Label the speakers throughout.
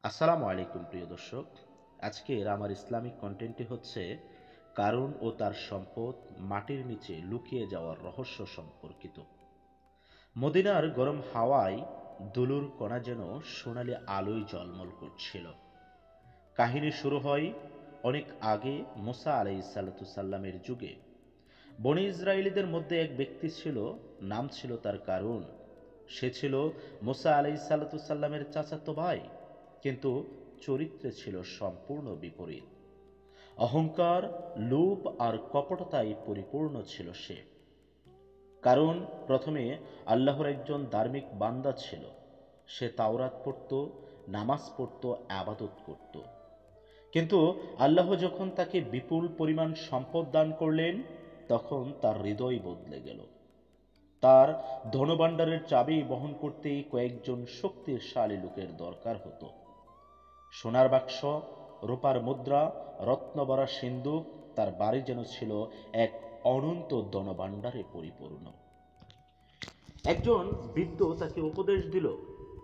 Speaker 1: আসসালামু আলাইকুম প্রিয় দর্শক। আজকের আমার ইসলামিক কন্টেন্টটি হচ্ছে কারুন ও তার সম্পদ মাটির নিচে লুকিয়ে যাওয়ার রহস্য সম্পর্কিত। মদিনার গরম হাওয়ায় দুলুর কণা যেন সোনালি আলোয় ঝলমল করছিল। কাহিনী শুরু হয় অনেক আগে, মুসা আলাইহিসসালামের যুগে। বনি ইসরায়েলীদের মধ্যে এক ব্যক্তি ছিল, নাম ছিল তার কারুন। সে ছিল মুসা আলাইহিসসালামের চাচাতো ভাই, কিন্তু চরিত্রে ছিল সম্পূর্ণ বিপরীত। অহংকার, লোভ আর কপটতায় পরিপূর্ণ ছিল সে। কারণ প্রথমে আল্লাহর একজন ধার্মিক বান্দা ছিল। সে তাওরাত পড়ত, নামাজ পড়ত, আবাদত করত। কিন্তু আল্লাহ যখন তাকে বিপুল পরিমাণ সম্পদ দান করলেন, তখন তার হৃদয় বদলে গেল। তার ধনভাণ্ডারের চাবি বহন করতেই কয়েকজন শক্তিশালী লোকের দরকার হতো। সোনার বাক্স, রূপার মুদ্রা, রত্নভরা সিন্দুক, তার বাড়ি যেন ছিল এক অনন্ত ধনভাণ্ডারে পরিপূর্ণ। একজন বৃদ্ধ তাকে উপদেশ দিল,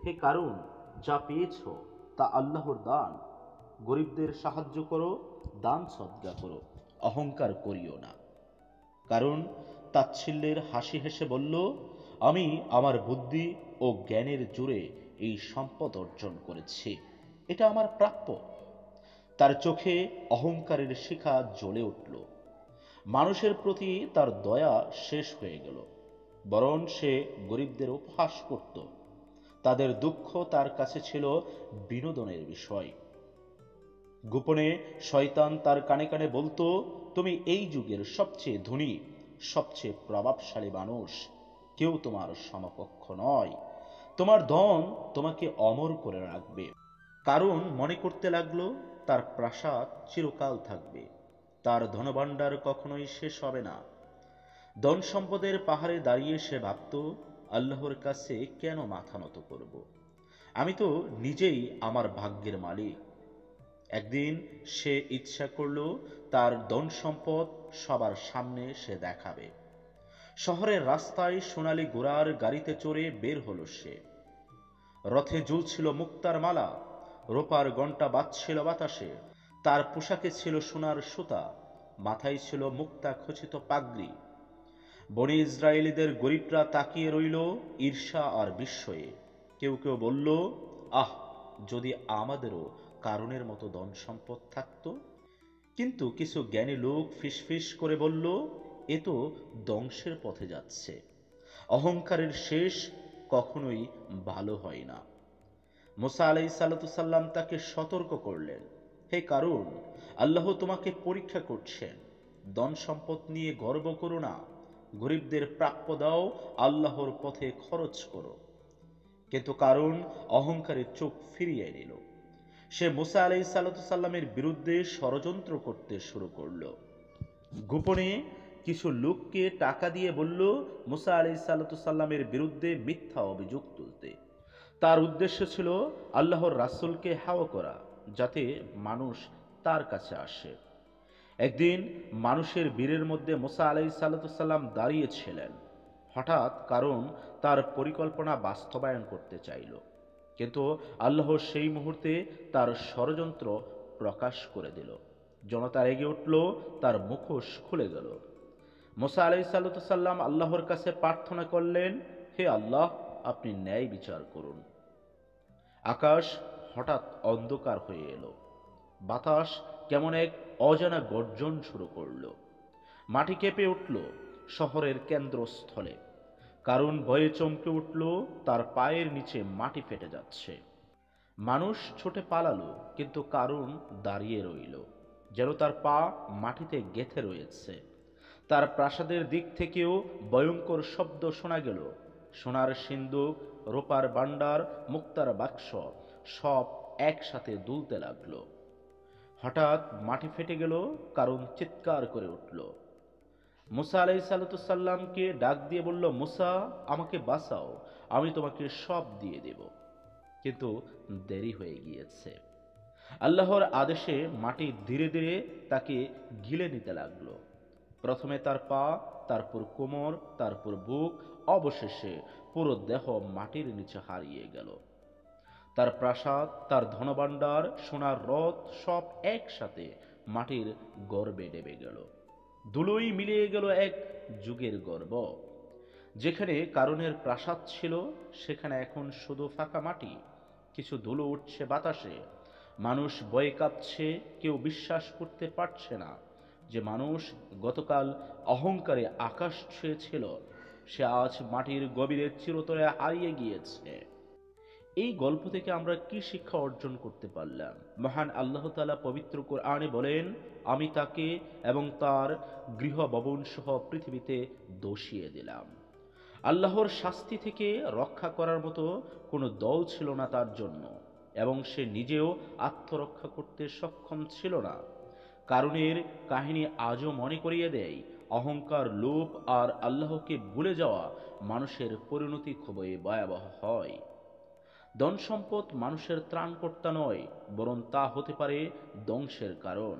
Speaker 1: হে কারুন, যা পেয়েছ তা আল্লাহর দান। গরিবদের সাহায্য করো, দান সদকা করো, অহংকার করিও না। কারণ তাচ্ছিল্যের হাসি হেসে বলল, আমি আমার বুদ্ধি ও জ্ঞানের জোরে এই সম্পদ অর্জন করেছি, এটা আমার প্রাপ্য। তার চোখে অহংকারের শিখা জ্বলে উঠল। মানুষের প্রতি তার দয়া শেষ হয়ে গেল। বরং সে গরিবদের উপহাস করত। তাদের দুঃখ তার কাছে ছিল বিনোদনের বিষয়। গোপনে শয়তান তার কানে কানে বলতো, তুমি এই যুগের সবচেয়ে ধনী, সবচেয়ে প্রভাবশালী মানুষ, কেউ তোমার সমকক্ষ নয়। তোমার ধন তোমাকে অমর করে রাখবে। কারণ মনে করতে লাগলো, তার প্রাসাদ চিরকাল থাকবে, তার ধনভাণ্ডার কখনোই শেষ হবে না। ধন সম্পদের পাহাড়ে দাঁড়িয়ে সে ভাবত, আল্লাহর কাছে কেন মাথা নত করব? আমি তো নিজেই আমার ভাগ্যের মালিক। একদিন সে ইচ্ছা করল তার ধন সম্পদ সবার সামনে সে দেখাবে। শহরের রাস্তায় সোনালী ঘোড়ার গাড়িতে চড়ে বের হলো সে। রথে ঝুলছিল মুক্তার মালা, রূপার ঘণ্টা বাজছিল বাতাসে। তার পোশাকে ছিল সোনার সুতা, মাথায় ছিল মুক্তা খচিত পাগড়ি। বনি ইসরায়েলীদের গরিবরা তাকিয়ে রইল ঈর্ষা আর বিস্ময়ে। কেউ কেউ বলল, আহ, যদি আমাদেরও কারুনের মতো ধন সম্পদ থাকতো। কিন্তু কিছু জ্ঞানী লোক ফিসফিস করে বলল, এ তো ধ্বংসের পথে যাচ্ছে। অহংকারের শেষ কখনোই ভালো হয় না। মুসা আলাইহিসসালাম তাকে সতর্ক করলেন, হে কারুন, আল্লাহ তোমাকে পরীক্ষা করছেন। ধন সম্পদ নিয়ে গর্ব করো না, গরিবদের প্রাপ্য দাও, আল্লাহর পথে খরচ করো। কিন্তু কারুন অহংকারের চোখ ফিরিয়ে নিল। সে মুসা আলাইহিসসালামের বিরুদ্ধে ষড়যন্ত্র করতে শুরু করল। গোপনে কিছু লোককে টাকা দিয়ে বলল মুসা আলাইহিসসালামের বিরুদ্ধে মিথ্যা অভিযোগ তুলতে। তার উদ্দেশ্য ছিল আল্লাহর রাসূলকে হাওয়া করা, যাতে মানুষ তার কাছে আসে। একদিন মানুষের ভিড়ের মধ্যে মুসা আলাইহিসসালাম দাঁড়িয়েছিলেন। হঠাৎ কারণ তার পরিকল্পনা বাস্তবায়ন করতে চাইল। কিন্তু আল্লাহ সেই মুহূর্তে তার ষড়যন্ত্র প্রকাশ করে দিল। জনতা রেগে উঠল, তার মুখোশ খুলে গেল। মুসা আলাইহিসসালাম আল্লাহর কাছে প্রার্থনা করলেন, হে আল্লাহ, আপনি ন্যায় বিচার করুন। আকাশ হঠাৎ অন্ধকার হয়ে এলো। বাতাস কেমন এক অজানা গর্জন শুরু করল। মাটি কেঁপে উঠল শহরের কেন্দ্রস্থলে। কারণ ভয়ে চমকে উঠল, তার পায়ের নিচে মাটি ফেটে যাচ্ছে। মানুষ ছুটে পালালো, কিন্তু কারণ দাঁড়িয়ে রইল, যেন তার পা মাটিতে গেঁথে রয়েছে। তার প্রাসাদের দিক থেকেও ভয়ঙ্কর শব্দ শোনা গেল। সোনার সিন্দুক, রূপার ভাণ্ডার, মুক্তার বাক্স সব একসাথে দুলতে লাগলো। হঠাৎ মাটি ফেটে গেল, কারণ চিৎকার করে উঠল। মুসা আলাইহিসসালামকে ডাক দিয়ে বলল, মুসা, আমাকে বাঁচাও, আমি তোমাকে সব দিয়ে দেব। কিন্তু দেরি হয়ে গিয়েছে। আল্লাহর আদেশে মাটি ধীরে ধীরে তাকে গিলে নিতে লাগলো। প্রথমে তার পা, তারপর কোমর, তারপর বুক, অবশেষে পুরো দেহ মাটির নিচে হারিয়ে গেল। তার প্রাসাদ, তার ধনভাণ্ডার, সোনার রথ সব একসাথে মাটির গর্ভে ডেবে গেল। ধুলোই মিলিয়ে গেল এক যুগের গর্ব। যেখানে কারুনের প্রাসাদ ছিল সেখানে এখন শুধু ফাঁকা মাটি, কিছু ধুলো উঠছে বাতাসে। মানুষ ভয়ে কাঁপছে, কেউ বিশ্বাস করতে পারছে না যে মানুষ গতকাল অহংকারে আকাশ ছুঁয়েছিল, সে আজ মাটির গভীরে চিরতরে হারিয়ে গিয়েছে। এই গল্প থেকে আমরা কি শিক্ষা অর্জন করতে পারলাম? মহান আল্লাহ তাআলা পবিত্র কোরআনে বলেন, আমি তাকে এবং তার গৃহভবন সহ পৃথিবীতে দোষিয়ে দিলাম। আল্লাহর শাস্তি থেকে রক্ষা করার মতো কোনো দল ছিল না তার জন্য, এবং সে নিজেও আত্মরক্ষা করতে সক্ষম ছিল না। কারুনের কাহিনী আজও মনে করিয়ে দেয়, অহংকার, লোভ আর আল্লাহকে ভুলে যাওয়া মানুষের পরিণতি খুবই ভয়াবহ হয়। ধন সম্পদ মানুষের ত্রাণকর্তা নয়, বরং তা হতে পারে ধ্বংসের কারণ।